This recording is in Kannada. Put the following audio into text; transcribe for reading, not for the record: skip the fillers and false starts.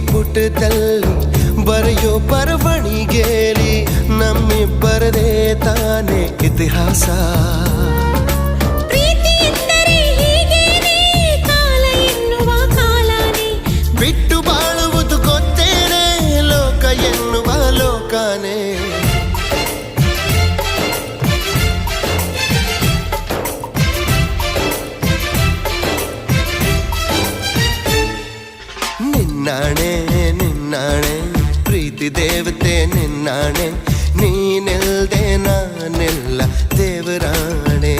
ಪುಟದಲ್ಲಿ ಬರೆಯೋ ಬರವಣಿಗೆಲಿ ನಮ್ಮಿಬ್ಬರದೇ ತಾನೇ ಇತಿಹಾಸ. ಪ್ರೀತಿ ಎಂದರೆ ಹೀಗೇನೆ, ಕಾಲ ಎನ್ನುವ ಕಾಲನೇ ಬಿಟ್ಟು ಬಾಳುವುದು ಗೊತ್ತೇನೆ, ಲೋಕ ಎನ್ನುವ ಲೋಕನೇ. ನಿನ್ನಾಣೆ ನಿನ್ನಾಣೆ ಪ್ರೀತಿ ದೇವತೆ ನಿನ್ನಾಣೆ, ನೀನಿಲ್ದೆ ನಾನೆಲ್ಲ ದೇವರಾಣೆ.